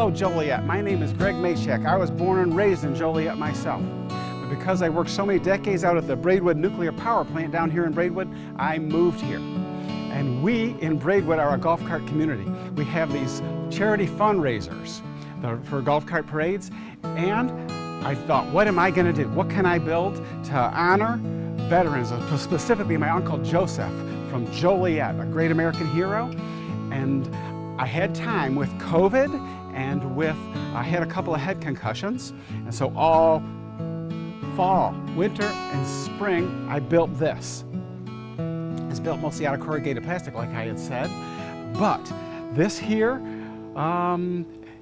Hello Joliet, my name is Greg Machek. I was born and raised in Joliet myself. But because I worked so many decades out at the Braidwood nuclear power plant down here in Braidwood, I moved here. And we in Braidwood are a golf cart community. We have these charity fundraisers for golf cart parades, and I thought, what am I going to do? What can I build to honor veterans, specifically my Uncle Joseph from Joliet, a great American hero? And I had time with COVID and I had a couple of head concussions, and so all fall, winter, and spring I built this. It's built mostly out of corrugated plastic, like I had said, but this here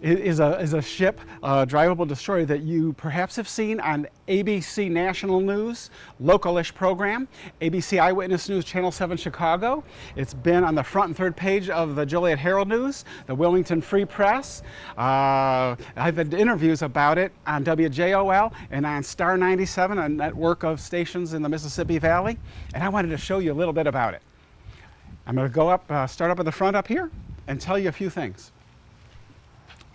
is a ship, a drivable destroyer that you perhaps have seen on ABC National News, local-ish program, ABC Eyewitness News, Channel 7 Chicago. It's been on the front and third page of the Joliet Herald News, the Wilmington Free Press. I've had interviews about it on WJOL and on Star 97, a network of stations in the Mississippi Valley, and I wanted to show you a little bit about it. I'm going to go up, start up at the front up here, and tell you a few things.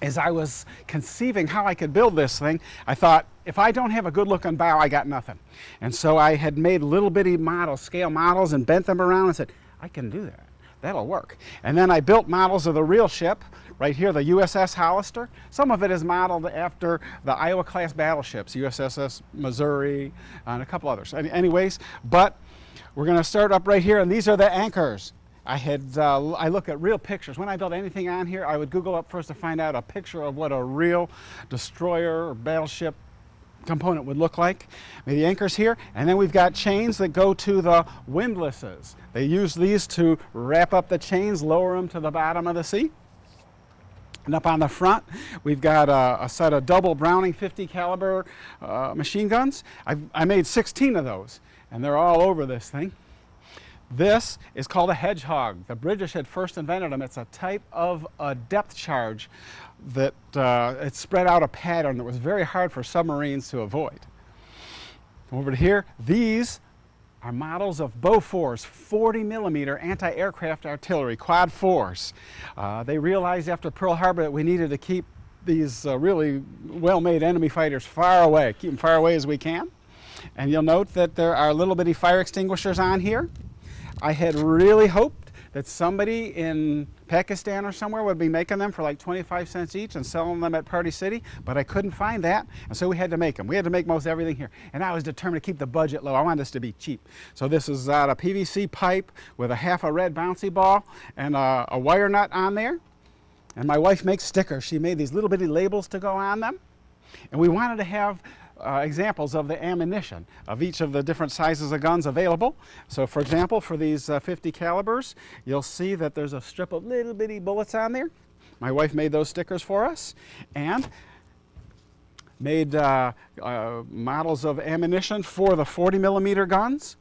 As I was conceiving how I could build this thing, I thought, if I don't have a good looking bow, I got nothing. And so I had made little bitty models, scale models, and bent them around and said, I can do that. That'll work. And then I built models of the real ship, right here, the USS Hollister. Some of it is modeled after the Iowa-class battleships, USS Missouri, and a couple others. Anyways, but we're going to start up right here, and these are the anchors. I look at real pictures. When I built anything on here, I would Google up first to find out a picture of what a real destroyer or battleship component would look like. The anchors here, and then we've got chains that go to the windlasses. They use these to wrap up the chains, lower them to the bottom of the sea. And up on the front, we've got a set of double Browning 50 caliber machine guns. I made 16 of those, and they're all over this thing. This is called a hedgehog. The British had first invented them. It's a type of a depth charge that it spread out a pattern that was very hard for submarines to avoid. Over to here, these are models of Bofors 40mm anti-aircraft artillery, quad fours. They realized after Pearl Harbor that we needed to keep these really well-made enemy fighters far away, keep them far away as we can. And you'll note that there are little bitty fire extinguishers on here. I had really hoped that somebody in Pakistan or somewhere would be making them for like 25 cents each and selling them at Party City, but I couldn't find that, and so we had to make them. We had to make most everything here, and I was determined to keep the budget low. I wanted this to be cheap. So this is out of PVC pipe with a half a red bouncy ball and a wire nut on there. And my wife makes stickers. She made these little bitty labels to go on them, and we wanted to have examples of the ammunition of each of the different sizes of guns available. So for example, for these 50 calibers, you'll see that there's a strip of little bitty bullets on there. My wife made those stickers for us and made models of ammunition for the 40mm guns.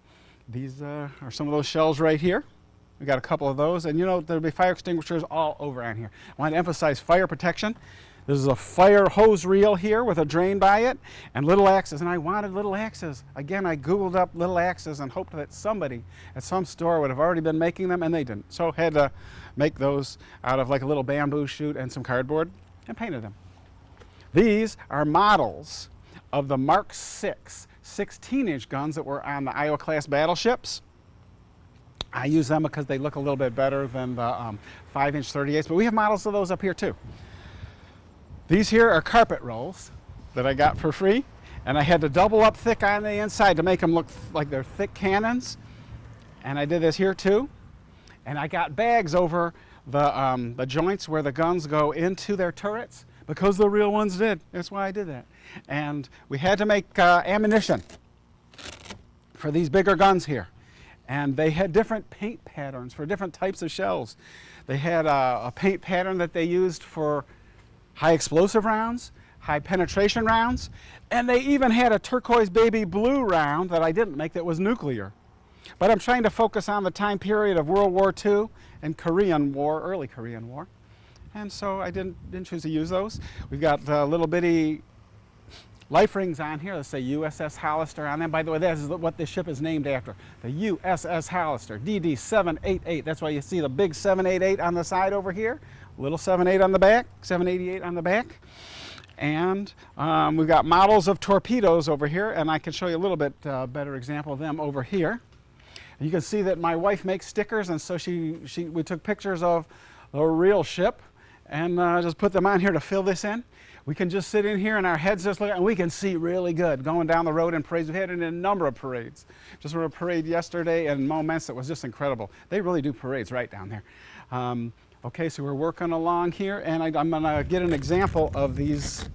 These are some of those shells right here. We got a couple of those, and you know there'll be fire extinguishers all over on here. I want to emphasize fire protection. This is a fire hose reel here with a drain by it and little axes, and I wanted little axes. Again, I Googled up little axes and hoped that somebody at some store would have already been making them, and they didn't. So I had to make those out of like a little bamboo shoot and some cardboard and painted them. These are models of the Mark VI 16-inch guns that were on the Iowa-class battleships. I use them because they look a little bit better than the 5-inch 38s, but we have models of those up here too. These here are carpet rolls that I got for free, and I had to double up thick on the inside to make them look like they're thick cannons. And I did this here too. And I got bags over the joints where the guns go into their turrets because the real ones did. That's why I did that. And we had to make ammunition for these bigger guns here. And they had different paint patterns for different types of shells. They had a paint pattern that they used for high explosive rounds, high penetration rounds, and they even had a turquoise baby blue round that I didn't make that was nuclear. But I'm trying to focus on the time period of World War II and Korean War, early Korean War, and so I didn't choose to use those. We've got little bitty life rings on here. Let's say USS Hollister on them. By the way, that is what this ship is named after. The USS Hollister, DD 788. That's why you see the big 788 on the side over here. Little 78 on the back, 788 on the back. And we've got models of torpedoes over here, and I can show you a little bit better example of them over here. And you can see that my wife makes stickers, and so we took pictures of the real ship and just put them on here to fill this in. We can just sit in here and our heads just look, and we can see really good going down the road in parades. We've had it in a number of parades. Just for a parade yesterday in Moments, it was just incredible. They really do parades right down there. Okay, so we're working along here, and I'm going to get an example of these.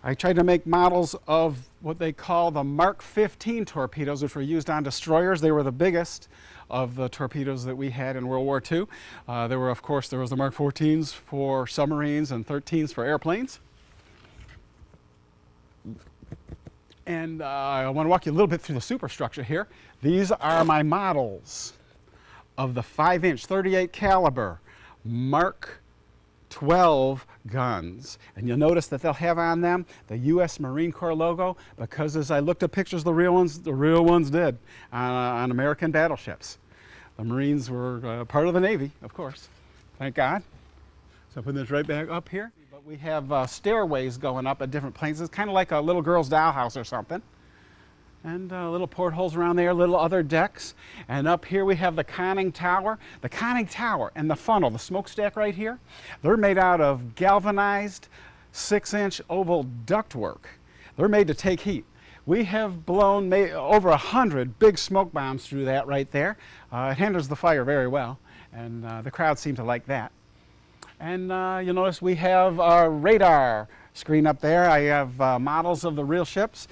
I tried to make models of what they call the Mark 15 torpedoes, which were used on destroyers. They were the biggest of the torpedoes that we had in World War II. There was the Mark 14s for submarines and 13s for airplanes. And I want to walk you a little bit through the superstructure here. These are my models of the 5-inch 38 caliber Mark 12 guns, and you'll notice that they'll have on them the U.S. Marine Corps logo, because as I looked at pictures, the real ones did on American battleships. The Marines were part of the Navy, of course, thank God. So putting this right back up here, but we have stairways going up at different planes. It's kind of like a little girl's dollhouse or something. And little portholes around there, little other decks. And up here we have the conning tower. The conning tower and the funnel, the smokestack right here, they're made out of galvanized 6-inch oval ductwork. They're made to take heat. We have blown over 100 big smoke bombs through that right there. It handles the fire very well, and the crowd seem to like that. And you'll notice we have a radar screen up there. I have models of the real ships.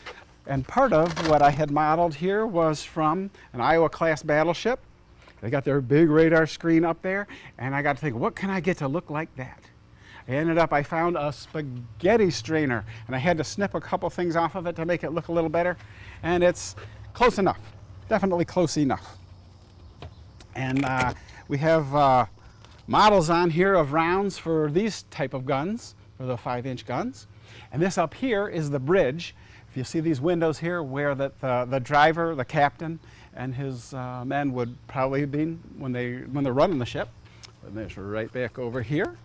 And part of what I had modeled here was from an Iowa-class battleship. They got their big radar screen up there, and I got to think, what can I get to look like that? I found a spaghetti strainer, and I had to snip a couple things off of it to make it look a little better, and it's close enough, definitely close enough. And we have models on here of rounds for these type of guns, for the 5-inch guns. And this up here is the bridge. If you see these windows here where the driver, the captain, and his men would probably be when they're running the ship. And this right back over here.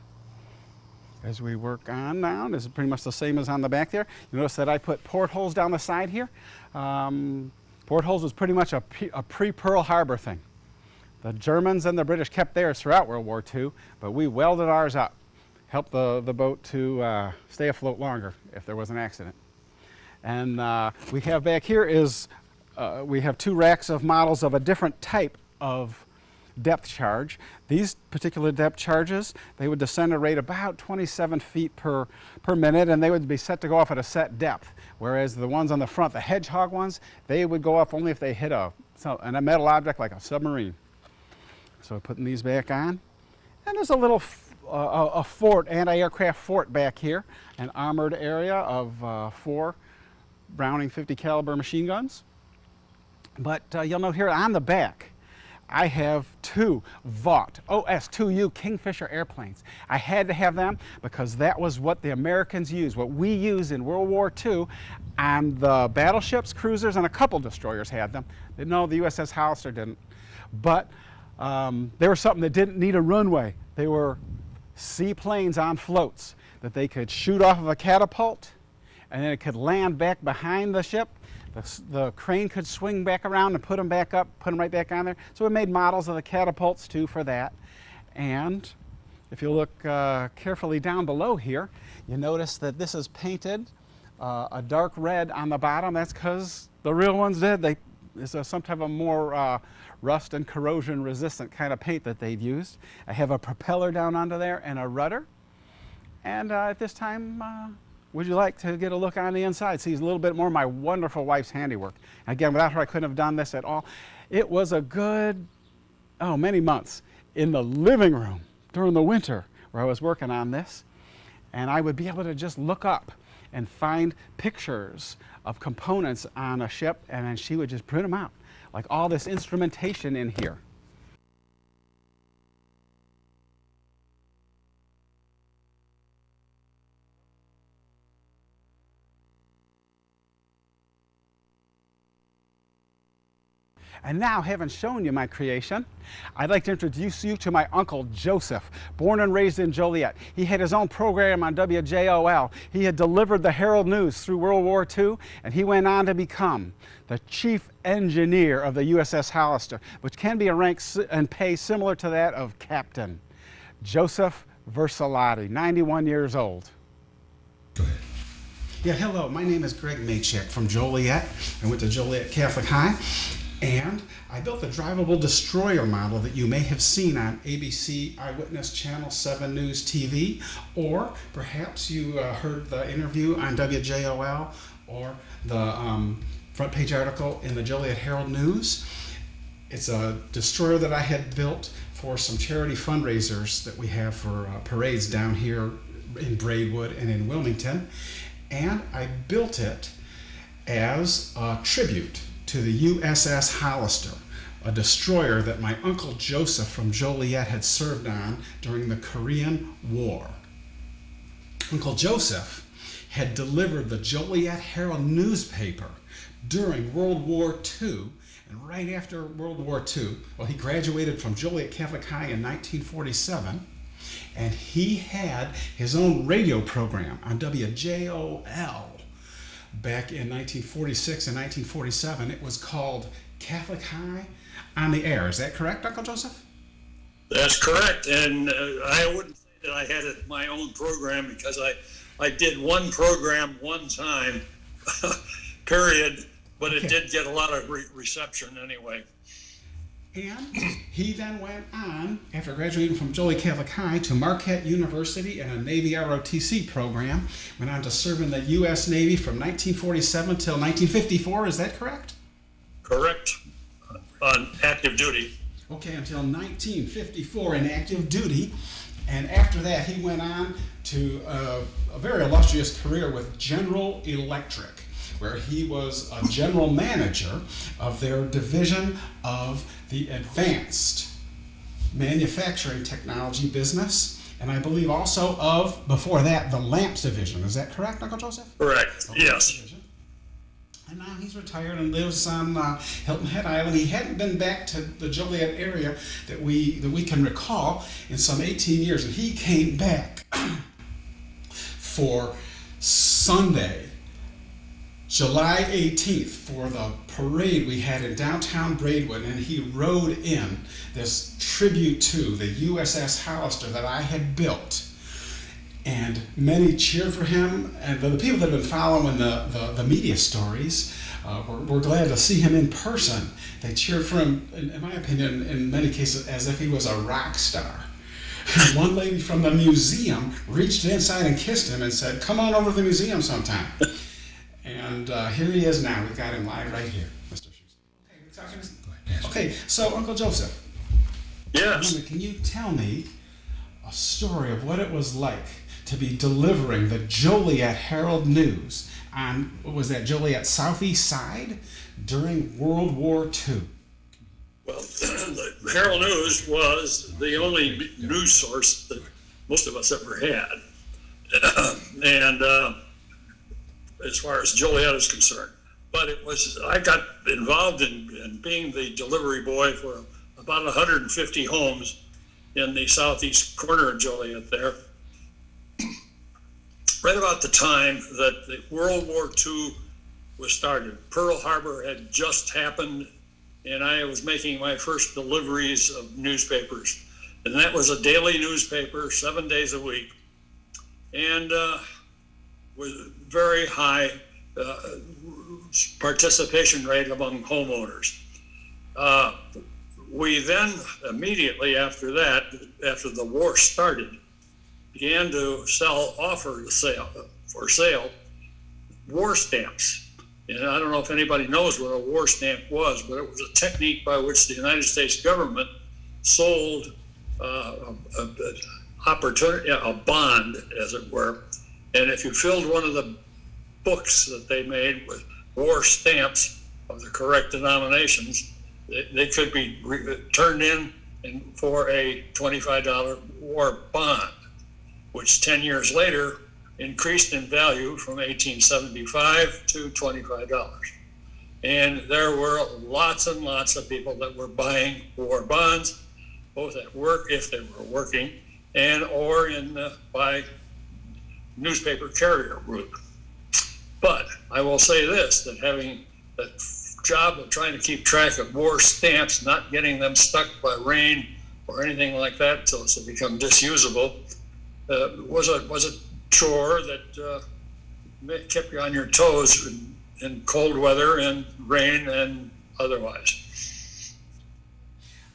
As we work on now, this is pretty much the same as on the back there. You notice that I put portholes down the side here. Portholes was pretty much a pre-Pearl Harbor thing. The Germans and the British kept theirs throughout World War II, but we welded ours up. Helped the boat to stay afloat longer if there was an accident. And we have back here we have 2 racks of models of a different type of depth charge. These particular depth charges, they would descend at a rate about 27 feet per minute, and they would be set to go off at a set depth. Whereas the ones on the front, the Hedgehog ones, they would go off only if they hit a metal object like a submarine. So putting these back on. And there's a little a fort, anti-aircraft fort back here, an armored area of 4 Browning 50 caliber machine guns. But you'll note here on the back, I have 2 Vought OS-2U Kingfisher airplanes. I had to have them because that was what the Americans used, what we used in World War II, and the battleships, cruisers, and a couple destroyers had them. No, the USS Hollister didn't. But they were something that didn't need a runway. They were seaplanes on floats that they could shoot off of a catapult, and then it could land back behind the ship. The crane could swing back around and put them back up, put them right back on there. So we made models of the catapults too for that. And if you look carefully down below here, you notice that this is painted a dark red on the bottom. That's because the real ones did. It's some type of more rust and corrosion resistant kind of paint that they've used. I have a propeller down under there and a rudder. And at this time, would you like to get a look on the inside? See a little bit more of my wonderful wife's handiwork. Again, without her, I couldn't have done this at all. It was a good, many months in the living room during the winter where I was working on this. And I would be able to just look up and find pictures of components on a ship, and then she would just print them out. Like all this instrumentation in here. And now, having shown you my creation, I'd like to introduce you to my Uncle Joseph, born and raised in Joliet. He had his own program on WJOL. He had delivered the Herald News through World War II, and he went on to become the chief engineer of the USS Hollister, which can be a rank and pay similar to that of captain. Joseph Versalati, 91 years old. Go ahead. Yeah, hello, my name is Greg Maychek from Joliet. I went to Joliet Catholic High, and I built the Drivable destroyer model that you may have seen on ABC Eyewitness Channel 7 News TV, or perhaps you heard the interview on WJOL, or the front page article in the Joliet Herald News. It's a destroyer that I had built for some charity fundraisers that we have for parades down here in Braidwood and in Wilmington. And I built it as a tribute to the USS Hollister, a destroyer that my Uncle Joseph from Joliet had served on during the Korean War. Uncle Joseph had delivered the Joliet Herald newspaper during World War II, and right after World War II, well, he graduated from Joliet Catholic High in 1947, and he had his own radio program on WJOL back in 1946 and 1947. It was called Catholic High on the Air. Is that correct, Uncle Joseph? That's correct, and I wouldn't say that I had my own program, because I did one program one time, period, but Okay. It did get a lot of reception anyway. And he then went on, after graduating from Joliet Catholic High, to Marquette University in a Navy ROTC program. Went on to serve in the U.S. Navy from 1947 till 1954. Is that correct? Correct, on active duty. Okay, until 1954 in active duty. And after that, he went on to a very illustrious career with General Electric, where he was a general manager of their division of the advanced manufacturing technology business, and I believe also of, before that, the lamps division. Is that correct, Uncle Joseph? Correct, yes. Division. And now he's retired and lives on Hilton Head Island. He hadn't been back to the Joliet area that we can recall in some 18 years, and he came back for Sunday, July 18th, for the parade we had in downtown Braidwood, and he rode in this tribute to the USS Hollister that I had built. And many cheered for him, and the people that have been following the media stories were glad to see him in person. They cheered for him, in my opinion, in many cases, as if he was a rock star. One lady from the museum reached inside and kissed him and said, "Come on over to the museum sometime." And here he is now. We've got him live right here, Mr. Shoes. Okay, so Uncle Joseph. Yes. Can you tell me a story of what it was like to be delivering the Joliet Herald News on, what was that, Joliet Southeast Side during World War II? Well, the Herald News was the only news source that most of us ever had. And as far as Joliet is concerned. But I got involved in being the delivery boy for about 150 homes in the southeast corner of Joliet there. Right about the time that the World War II was started. Pearl Harbor had just happened, and I was making my first deliveries of newspapers. And that was a daily newspaper, 7 days a week. And with very high participation rate among homeowners. We then, immediately after that, after the war started, began to offer for sale war stamps. And I don't know if anybody knows what a war stamp was, but it was a technique by which the United States government sold a bond, as it were. And if you filled one of the books that they made with war stamps of the correct denominations, they could be turned in for a $25 war bond, which 10 years later increased in value from $18.75 to $25. And there were lots and lots of people that were buying war bonds, both at work, if they were working, and or by newspaper carrier route. But I will say this, that having the job of trying to keep track of war stamps, not getting them stuck by rain or anything like that until it's become disusable, was a chore that kept you on your toes in cold weather and rain and otherwise.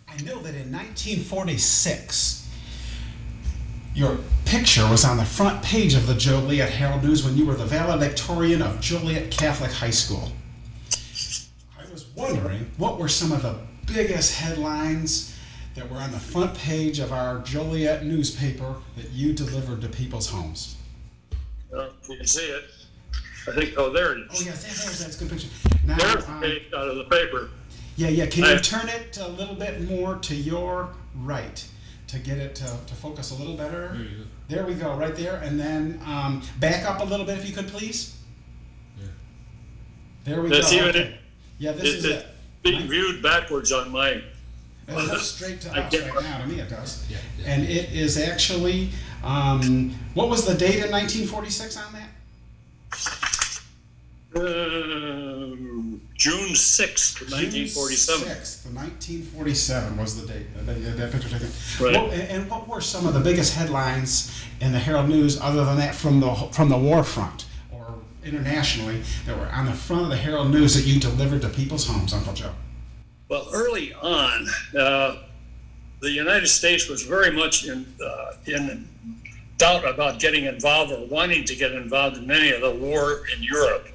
I know that in 1946, your picture was on the front page of the Joliet Herald News when you were the valedictorian of Joliet Catholic High School. I was wondering, what were some of the biggest headlines that were on the front page of our Joliet newspaper that you delivered to people's homes? You can see it. I think, oh, there it is. Oh, yes, that's a good picture. Now, there's the page out of the paper. Yeah. Can you turn it a little bit more to your right to get it to focus a little better? There we go, right there. And then back up a little bit if you could, please. Yeah. There we go. Even okay. Yeah, this is it. Being viewed backwards on my... It looks straight to us right now. To me it does. Yeah. And it is actually, what was the date in 1946 on that? June 6th, 1947. June 6th, 1947 was the date that picture taken. Right. And what were some of the biggest headlines in the Herald News, other than that, from the war front or internationally, that were on the front of the Herald News that you delivered to people's homes, Uncle Joe? Well, early on, the United States was very much in doubt about getting involved or wanting to get involved in any of the war in Europe.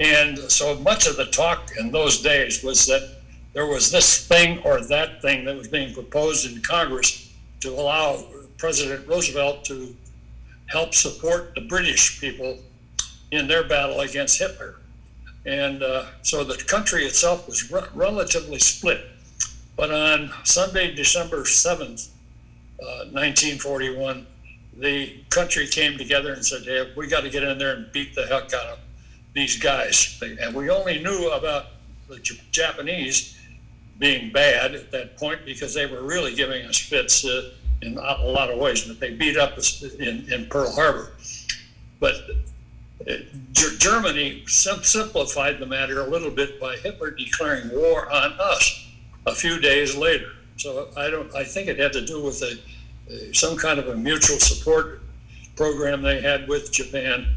And so much of the talk in those days was that there was this thing or that thing that was being proposed in Congress to allow President Roosevelt to help support the British people in their battle against Hitler. And so the country itself was relatively split. But on Sunday, December 7th, 1941, the country came together and said, hey, we got to get in there and beat the heck out of these guys. And we only knew about the Japanese being bad at that point because they were really giving us fits in a lot of ways, but they beat up us in Pearl Harbor. But Germany simplified the matter a little bit by Hitler declaring war on us a few days later. So I think it had to do with some kind of a mutual support program they had with Japan.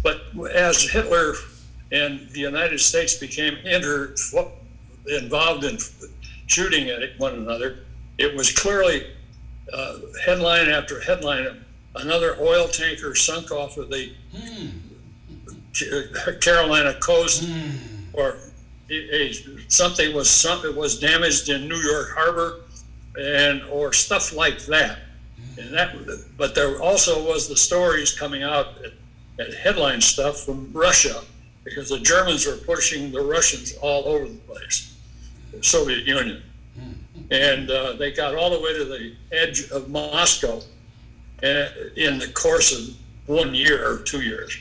But as Hitler and the United States became involved in shooting at one another, it was clearly headline after headline. Another oil tanker sunk off of the Carolina coast, or something was damaged in New York Harbor, or stuff like that. But there also was the stories coming out at headline stuff from Russia, because the Germans were pushing the Russians all over the place, the Soviet Union, and they got all the way to the edge of Moscow in the course of 1 year or 2 years.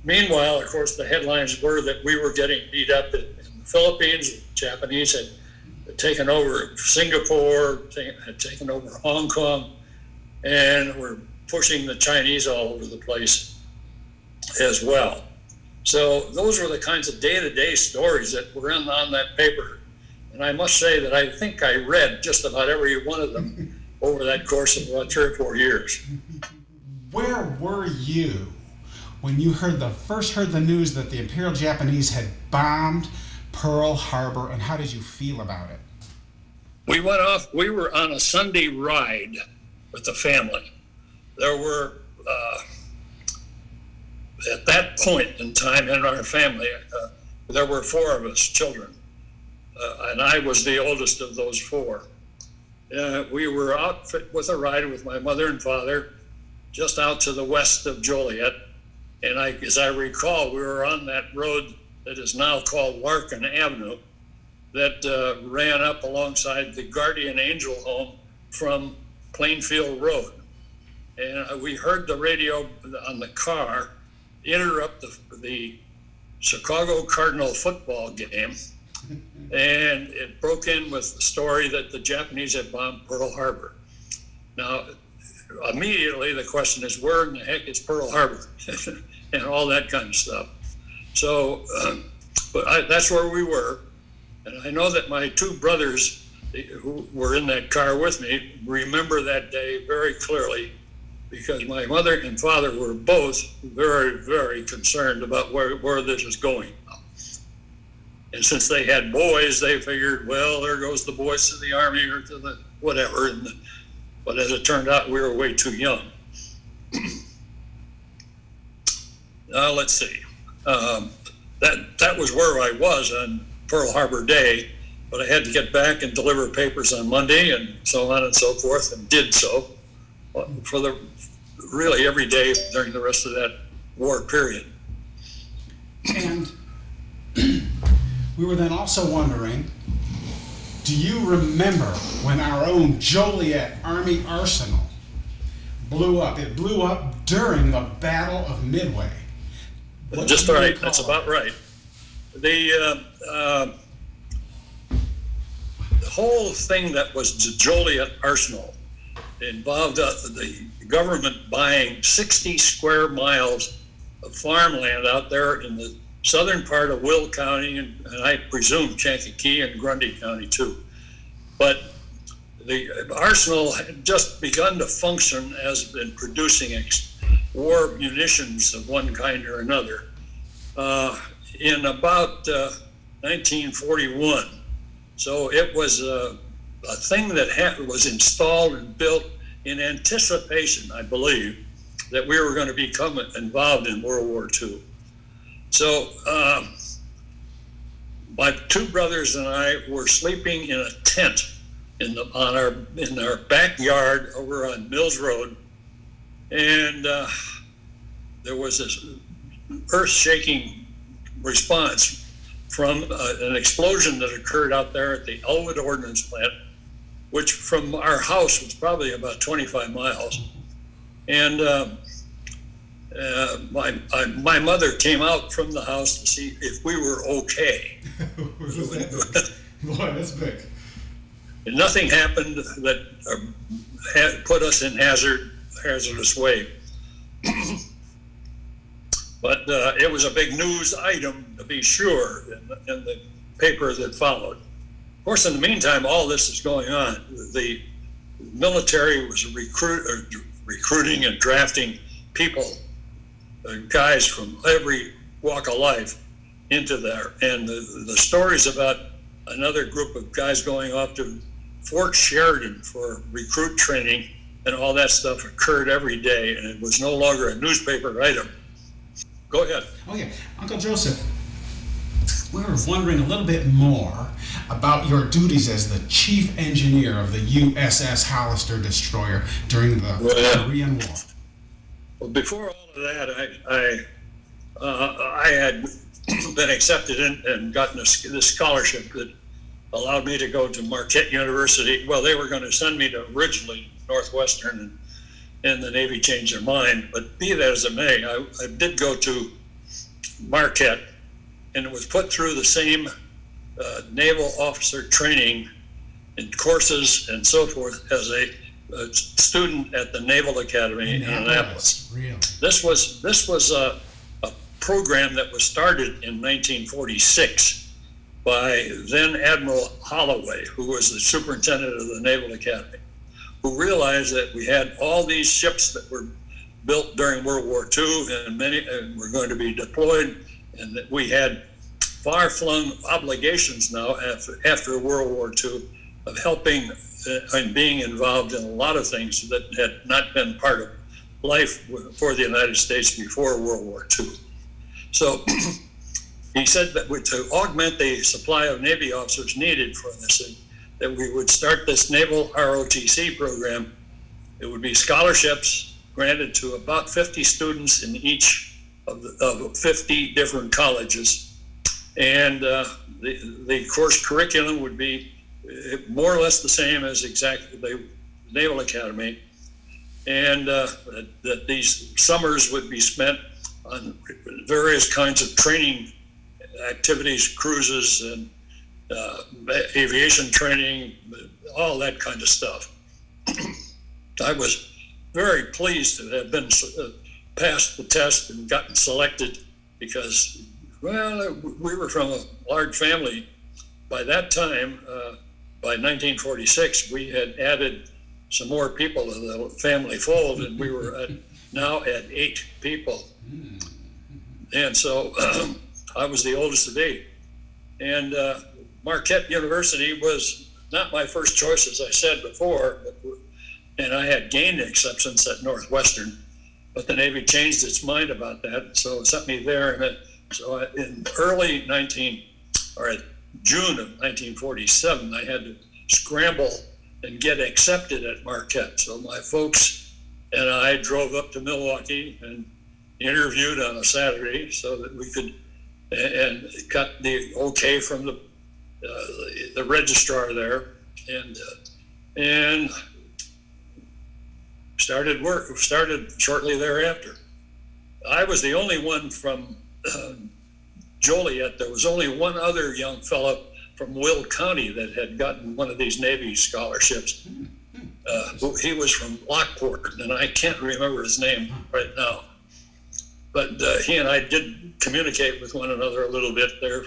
Meanwhile, of course, the headlines were that we were getting beat up in the Philippines. The Japanese had taken over Singapore, had taken over Hong Kong, and were pushing the Chinese all over the place as well. So those were the kinds of day-to-day stories that were on that paper. And I must say that I think I read just about every one of them over that course of about 3 or 4 years. Where were you when you first heard the news that the Imperial Japanese had bombed Pearl Harbor, and how did you feel about it? We were on a Sunday ride with the family. There were, at that point in time in our family, there were 4 of us children, and I was the oldest of those 4. We were out with a ride with my mother and father just out to the west of Joliet. And as I recall, we were on that road that is now called Larkin Avenue that ran up alongside the Guardian Angel home from Plainfield Road. And we heard the radio on the car interrupt the Chicago Cardinal football game, and it broke in with the story that the Japanese had bombed Pearl Harbor. Now, immediately the question is, where in the heck is Pearl Harbor? And all that kind of stuff. So, that's where we were. And I know that my two brothers who were in that car with me remember that day very clearly, because my mother and father were both very, very concerned about where this is going. And since they had boys, they figured, well, there goes the boys to the Army or to the whatever. But as it turned out, we were way too young. Let's see. That was where I was on Pearl Harbor Day, but I had to get back and deliver papers on Monday and so on and so forth, and did so for really every day during the rest of that war period. And we were then also wondering, do you remember when our own Joliet Army Arsenal blew up? It blew up during the Battle of Midway. Just right. That's about right. The whole thing that was the Joliet Arsenal involved the government buying 60 square miles of farmland out there in the southern part of Will County, and I presume Kankakee and Grundy County too. But the arsenal had just begun to function as in producing war munitions of one kind or another in about 1941. So it was a thing that was installed and built in anticipation, I believe, that we were going to become involved in World War II. So my two brothers and I were sleeping in a tent in our backyard over on Mills Road, and there was this earth-shaking response from an explosion that occurred out there at the Elwood Ordnance Plant, which from our house was probably about 25 miles. And my mother came out from the house to see if we were okay. Boy, that's big. And nothing happened that had put us in hazardous way. But it was a big news item, to be sure, in the paper that followed. Of course, in the meantime, all this is going on. The military was recruiting and drafting people, guys from every walk of life into there. And the stories about another group of guys going off to Fort Sheridan for recruit training and all that stuff occurred every day, and it was no longer a newspaper item. Go ahead. Okay, Uncle Joseph, we were wondering a little bit more about your duties as the chief engineer of the USS Hollister destroyer during the Korean War. Well, before all of that, I had been accepted and gotten this scholarship that allowed me to go to Marquette University. Well, they were going to send me to originally Northwestern, and the Navy changed their mind. But be that as it may, I did go to Marquette, and it was put through the same naval officer training and courses and so forth as a student at the Naval Academy in Annapolis. Really? This was a program that was started in 1946 by then Admiral Holloway, who was the superintendent of the Naval Academy, who realized that we had all these ships that were built during World War II and many were going to be deployed, and that we had far-flung obligations now after World War II of helping and being involved in a lot of things that had not been part of life for the United States before World War II. So he said that to augment the supply of Navy officers needed for this, that we would start this Naval ROTC program. It would be scholarships granted to about 50 students in each of 50 different colleges. And the course curriculum would be more or less the same as exactly the Naval Academy. And that these summers would be spent on various kinds of training activities, cruises, and aviation training, all that kind of stuff. I was very pleased to have been passed the test and gotten selected because, well, we were from a large family. By that time, by 1946, we had added some more people to the family fold, and we were now at 8 people. And so I was the oldest of 8. And Marquette University was not my first choice, as I said before, and I had gained acceptance at Northwestern, but the Navy changed its mind about that, so it sent me there. And so in June of 1947, I had to scramble and get accepted at Marquette. So my folks and I drove up to Milwaukee and interviewed on a Saturday so that we could, and got the okay from the registrar there, and started work. Started shortly thereafter. I was the only one from Joliet. There was only one other young fellow from Will County that had gotten one of these Navy scholarships. He was from Lockport, and I can't remember his name right now. But he and I did communicate with one another a little bit there.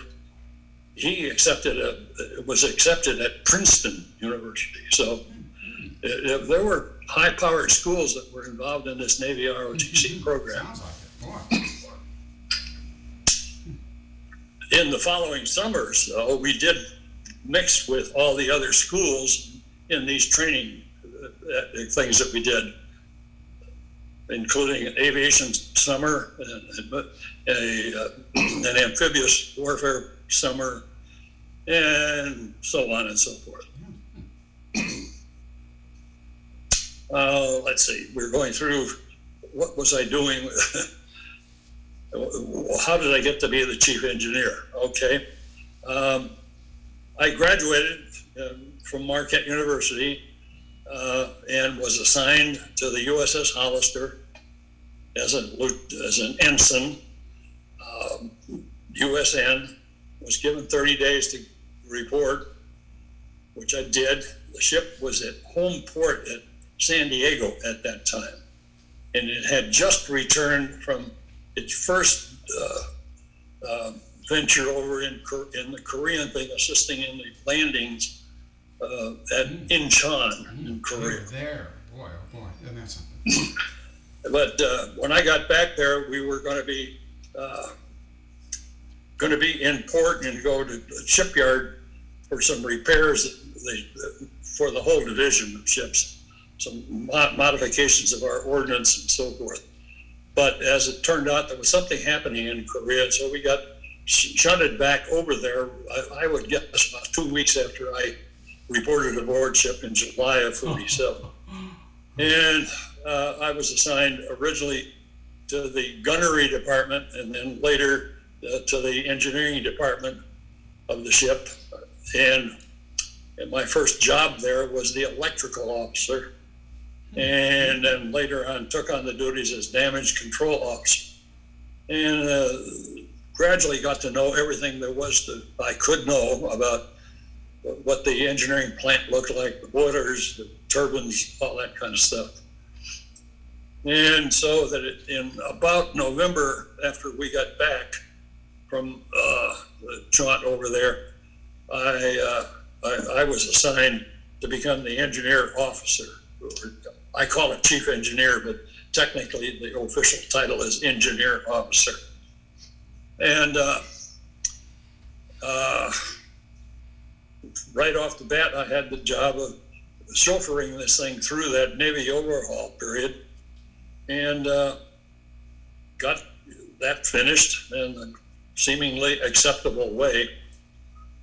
He was accepted at Princeton University. So there were high-powered schools that were involved in this Navy ROTC program. Sounds like it. In the following summers, we did mix with all the other schools in these training things that we did, including an aviation summer, an amphibious warfare summer, and so on and so forth. Let's see, we're going through, what was I doing? How did I get to be the chief engineer? Okay. I graduated from Marquette University and was assigned to the USS Hollister as an ensign. USN was given 30 days to report, which I did. The ship was at home port at San Diego at that time, and it had just returned from its first venture over in the Korean thing, assisting in the landings at Incheon in Korea. There, boy, oh boy, isn't that something? But when I got back there, we were going to be in port and go to the shipyard for some repairs for the whole division of ships, some modifications of our ordnance and so forth. But as it turned out, there was something happening in Korea, so we got shunted back over there. I would guess about 2 weeks after I reported aboard ship in July of 47. And I was assigned originally to the gunnery department and then later to the engineering department of the ship. And my first job there was the electrical officer. And then later on took on the duties as damage control officer. And gradually got to know everything there was I could know about what the engineering plant looked like, the boilers, the turbines, all that kind of stuff. And so that in about November, after we got back from the jaunt over there, I was assigned to become the engineer officer. I call it chief engineer, but technically the official title is engineer officer. And right off the bat, I had the job of chauffeuring this thing through that Navy overhaul period, and got that finished in a seemingly acceptable way.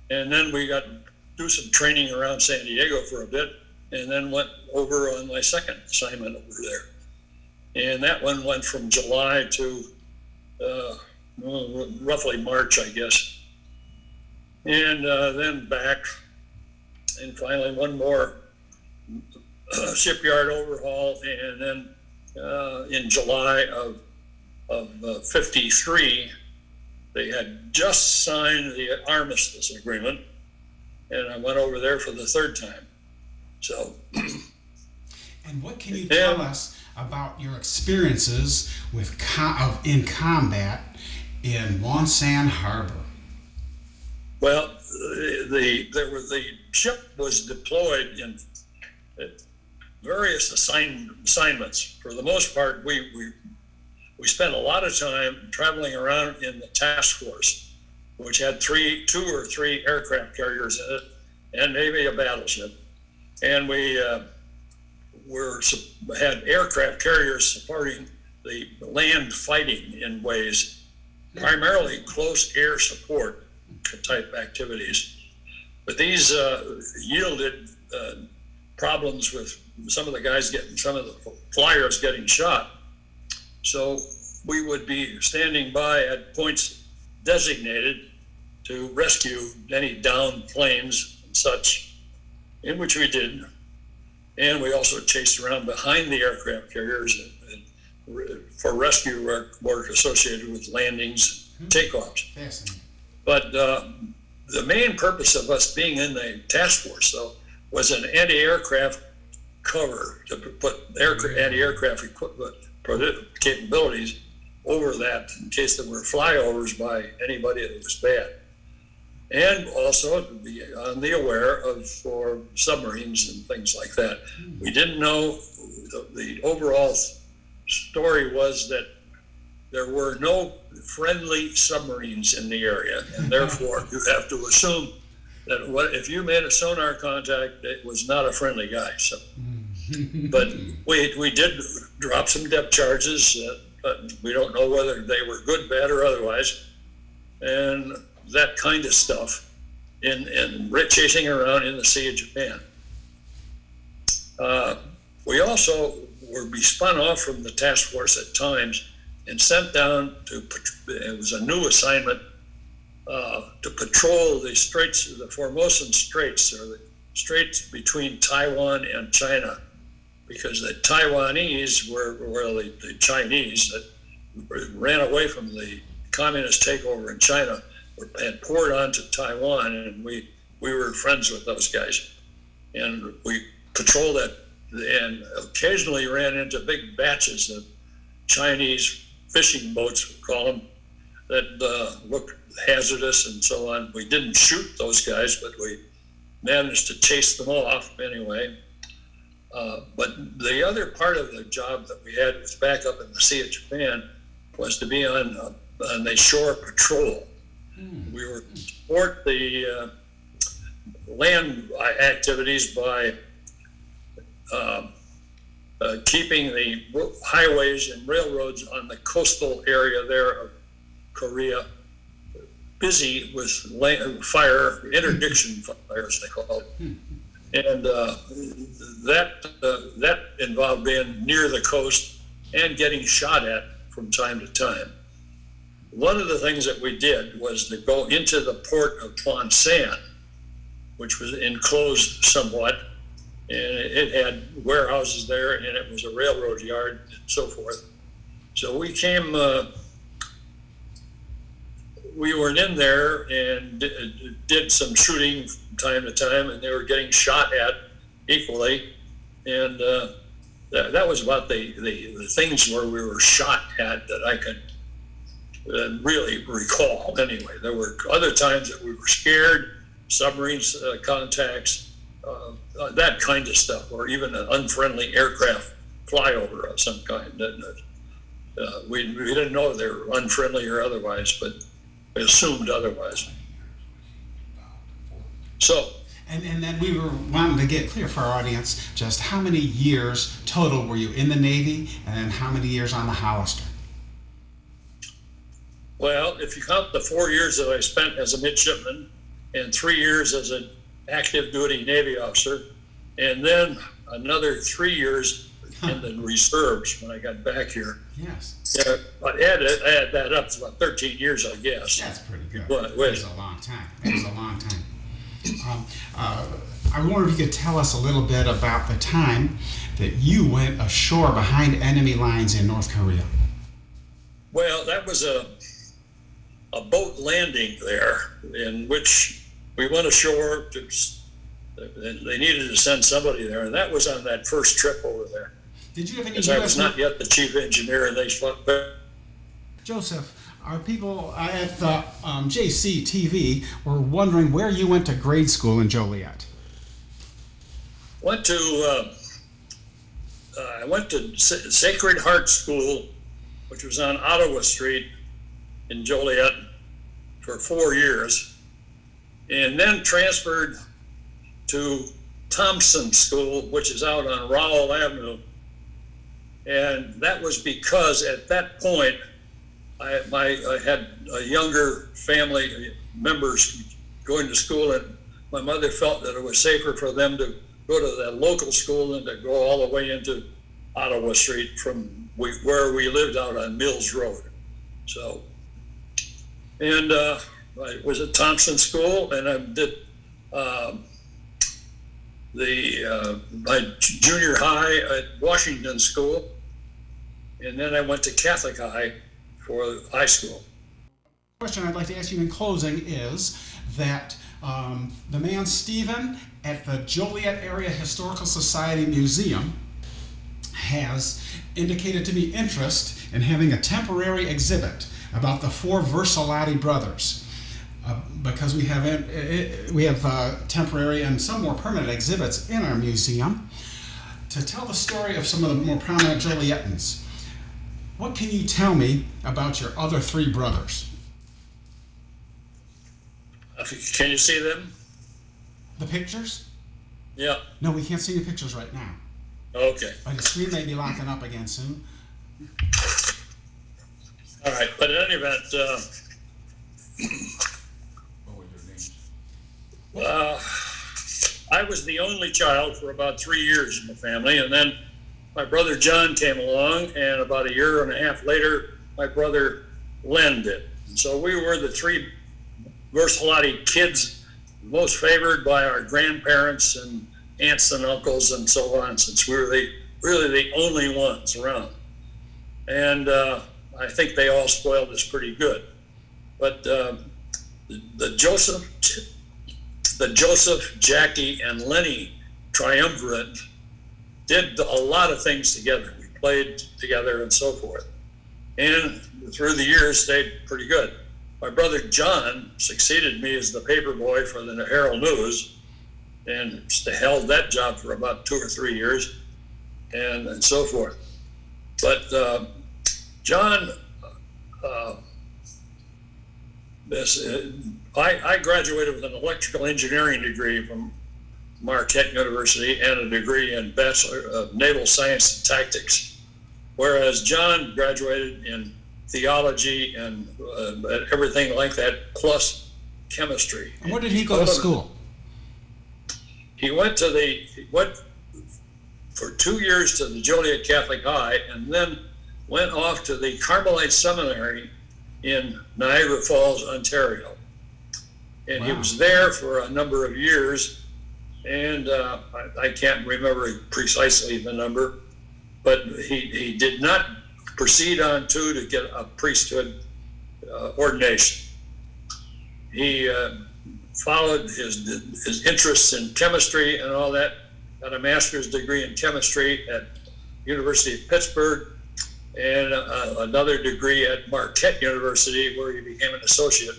And then we got to do some training around San Diego for a bit, and then went over on my second assignment over there. And that one went from July to roughly March, I guess. And then back, and finally one more shipyard overhaul, and then in July of 53, They had just signed the armistice agreement, and I went over there for the third time. So. And what can you tell us about your experiences with in combat in Wonsan Harbor? Well, the ship was deployed in various assignments. For the most part, we spent a lot of time traveling around in the task force, which had two or three aircraft carriers in it, and maybe a battleship. And we had aircraft carriers supporting the land fighting in ways, primarily close air support type activities. But these yielded problems with some of the flyers getting shot. So we would be standing by at points designated to rescue any downed planes and such, in which we did. And we also chased around behind the aircraft carriers for rescue work associated with landings, takeoffs. Fascinating. But the main purpose of us being in the task force, though, was an anti-aircraft cover to put anti-aircraft equipment capabilities over that in case there were flyovers by anybody that was bad. And also to be on the aware of for submarines and things like that. We didn't know, the overall story was that there were no friendly submarines in the area, and therefore you have to assume that if you made a sonar contact, it was not a friendly guy. So, but we did drop some depth charges, but we don't know whether they were good, bad, or otherwise, and that kind of stuff in chasing around in the Sea of Japan. We also would be spun off from the task force at times and sent down it was a new assignment, to patrol the straits, the Formosan Straits, or the straits between Taiwan and China, because the Taiwanese were the Chinese that ran away from the communist takeover in China had poured onto Taiwan, and we were friends with those guys, and we patrolled that, and occasionally ran into big batches of Chinese fishing boats, we call them, that looked hazardous and so on. We didn't shoot those guys, but we managed to chase them off anyway. But the other part of the job that we had was back up in the Sea of Japan, was to be on the shore patrol. We were to support the land activities by keeping the highways and railroads on the coastal area there of Korea busy with fire, interdiction fires, they call it. And that involved being near the coast and getting shot at from time to time. One of the things that we did was to go into the port of Wonsan, which was enclosed somewhat, and it had warehouses there, and it was a railroad yard and so forth. So we came, we were in there and did some shooting from time to time, and they were getting shot at equally. And that was about the things where we were shot at that I could really recall. Anyway, there were other times that we were scared, submarines contacts, that kind of stuff, or even an unfriendly aircraft flyover of some kind. We didn't know they were unfriendly or otherwise, but we assumed otherwise. So. And then we were wanting to get clear for our audience, just how many years total were you in the Navy, and then how many years on the Hollister? Well, if you count the 4 years that I spent as a midshipman and 3 years as an active duty Navy officer, and then another 3 years in the reserves when I got back here. Yes. Yeah, but add that up, it's about 13 years, I guess. That's pretty good. But, that was a long time. That was a long time. I wonder if you could tell us a little bit about the time that you went ashore behind enemy lines in North Korea. Well, that was a boat landing there in which we went ashore. They needed to send somebody there, and that was on that first trip over there. Did you have any Because I was not yet the chief engineer, and they swept back. Joseph, our people at the JCTV were wondering where you went to grade school in Joliet. I went to Sacred Heart School, which was on Ottawa Street in Joliet for 4 years, and then transferred to Thompson School, which is out on Rowell Avenue. And that was because at that point, I had a younger family members going to school, and my mother felt that it was safer for them to go to that local school than to go all the way into Ottawa Street from where we lived out on Mills Road. So, and I was at Thompson School, and I did my junior high at Washington School, and then I went to Catholic High for high school. The question I'd like to ask you in closing is that the man Stephen at the Joliet Area Historical Society Museum has indicated to me interest in having a temporary exhibit about the four Versalati brothers. Because we have temporary and some more permanent exhibits in our museum to tell the story of some of the more prominent Jolietans. What can you tell me about your other three brothers? Can you see them? The pictures? Yeah. No, we can't see the pictures right now. Okay. But the screen may be locking up again soon. All right, but in any event, I was the only child for about 3 years in the family, and then my brother John came along, and about a year and a half later, my brother Len did. And so we were the three Versalati kids, most favored by our grandparents and aunts and uncles and so on, since we were really the only ones around. And I think they all spoiled us pretty good. But the Joseph, Jackie, and Lenny triumvirate did a lot of things together. We played together and so forth. And through the years, stayed pretty good. My brother John succeeded me as the paper boy for the Herald News and held that job for about 2 or 3 years and so forth. But John, I graduated with an electrical engineering degree from Marquette University and a degree in Bachelor of Naval Science and Tactics, whereas John graduated in theology and everything like that, plus chemistry. And where did he go to school? He went for 2 years to the Joliet Catholic High, and then went off to the Carmelite Seminary in Niagara Falls, Ontario. And he was there for a number of years, and I can't remember precisely the number, but he did not proceed on to get a priesthood ordination. He followed his interests in chemistry and all that, got a master's degree in chemistry at University of Pittsburgh, and another degree at Marquette University, where he became an associate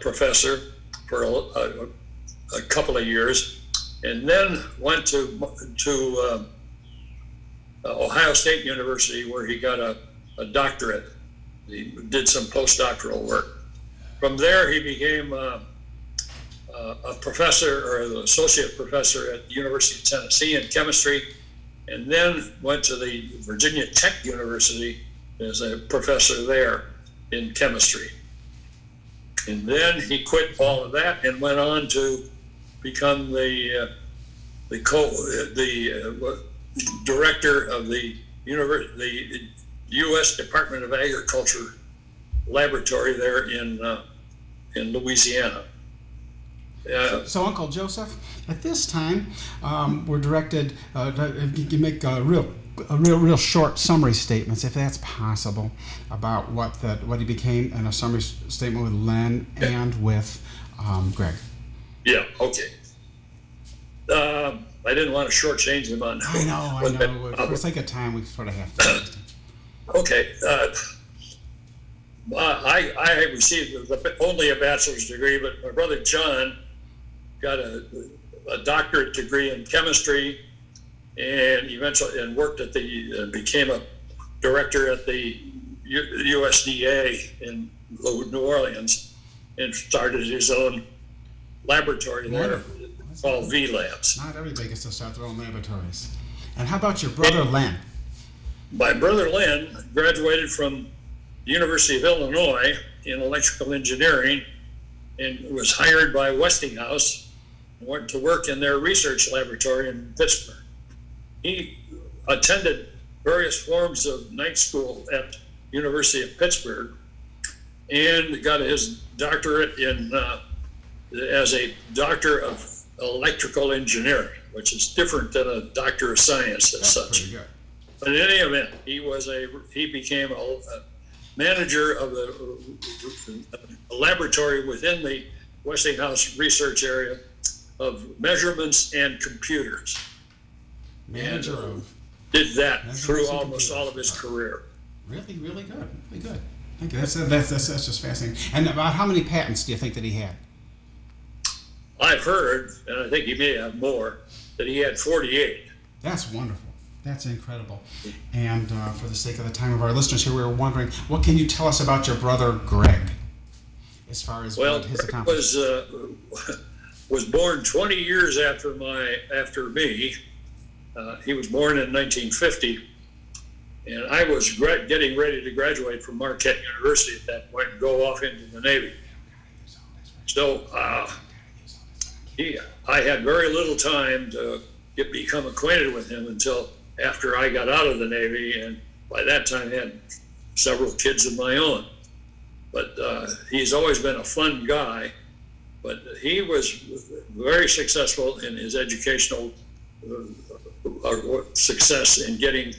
professor for a couple of years, and then went to Ohio State University, where he got a doctorate. He did some postdoctoral work. From there, he became a professor or an associate professor at the University of Tennessee in chemistry, and then went to the Virginia Tech University as a professor there in chemistry. And then he quit all of that and went on to become the director of the U.S. Department of Agriculture laboratory there in Louisiana. So Uncle Joseph, at this time, we're directed to make real real short summary statements, if that's possible, about what he became, and a summary statement with Len and with Greg. Yeah, okay. I didn't want to shortchange him on. I know. For the sake of time, we sort of have to. Okay. I received only a bachelor's degree, but my brother John got a doctorate degree in chemistry, and eventually worked at became a director at the USDA in New Orleans, and started his own laboratory there called V Labs. Not everybody gets to start their own laboratories. And how about your brother Len? My brother Len graduated from the University of Illinois in electrical engineering and was hired by Westinghouse and went to work in their research laboratory in Pittsburgh. He attended various forms of night school at University of Pittsburgh and got his doctorate as a doctor of electrical engineering, which is different than a doctor of science as such. Pretty good. But in any event, he became a manager of a laboratory within the Westinghouse research area of measurements and computers. Manager of. Did that through almost all of his career. Really, really good. Really good. Thank you. That's just fascinating. And about how many patents do you think that he had? I've heard, and I think he may have more, that he had 48. That's wonderful. That's incredible. And for the sake of the time of our listeners here, we were wondering, what can you tell us about your brother Greg, as far as his accomplishments? Was born 20 years after me. He was born in 1950, and I was getting ready to graduate from Marquette University at that point and go off into the Navy. So I had very little time to become acquainted with him until after I got out of the Navy, and by that time had several kids of my own. But he's always been a fun guy, but he was very successful in his educational success in getting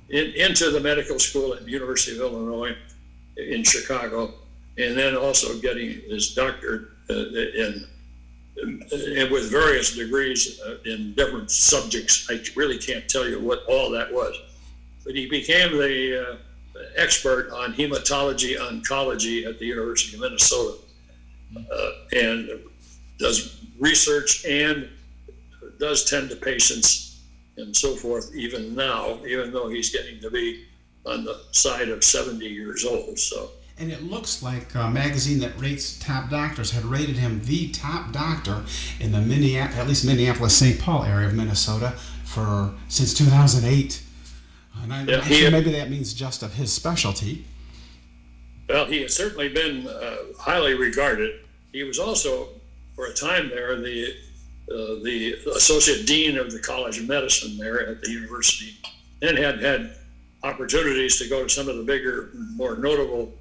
into the medical school at the University of Illinois in Chicago, and then also getting his doctorate with various degrees in different subjects. I really can't tell you what all that was, but he became the expert on hematology oncology at the University of Minnesota, and does research and does tend to patients and so forth even now, even though he's getting to be on the side of 70 years old. So. And it looks like a magazine that rates top doctors had rated him the top doctor in the Minneapolis-St. Paul area of Minnesota since 2008. And I'm sure maybe that means just of his specialty. Well, he has certainly been highly regarded. He was also, for a time there, the associate dean of the College of Medicine there at the university, and had opportunities to go to some of the bigger, more notable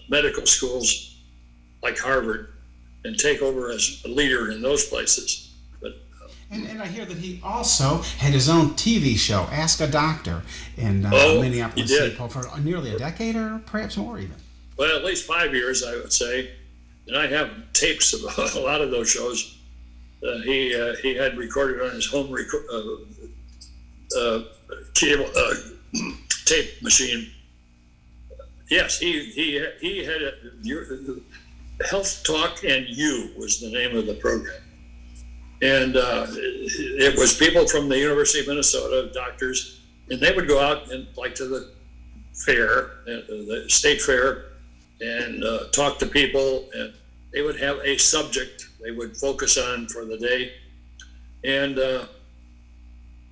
medical schools like Harvard and take over as a leader in those places. But and I hear that he also had his own TV show, Ask a Doctor, in Minneapolis-St. Paul for nearly a decade or perhaps more even. Well, at least 5 years, I would say. And I have tapes of a lot of those shows. He had recorded on his home tape machine. Yes, he had Health Talk and You was the name of the program. And it was people from the University of Minnesota, doctors, and they would go out and to the fair, the state fair, and talk to people, and they would have a subject they would focus on for the day. And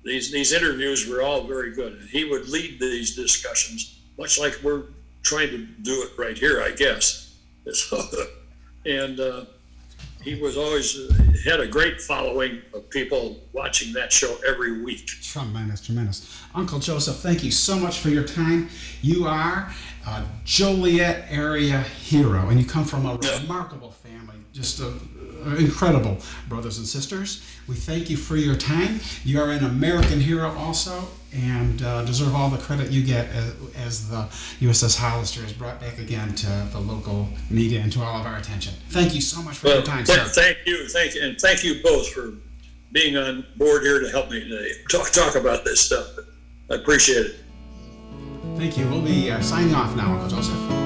these interviews were all very good. He would lead these discussions, much like we're trying to do it right here, I guess. And he was always had a great following of people watching that show every week. Tremendous. Uncle Joseph, thank you so much for your time. You are Joliet area hero, and you come from a remarkable family, just incredible brothers and sisters. We thank you for your time. You are an American hero also, and deserve all the credit you get as the USS Hollister is brought back again to the local media and to all of our attention. Thank you so much for your time, sir. Thank you, and thank you both for being on board here to help me today. Talk about this stuff. I appreciate it. Thank you. We'll be signing off now, Uncle Joseph.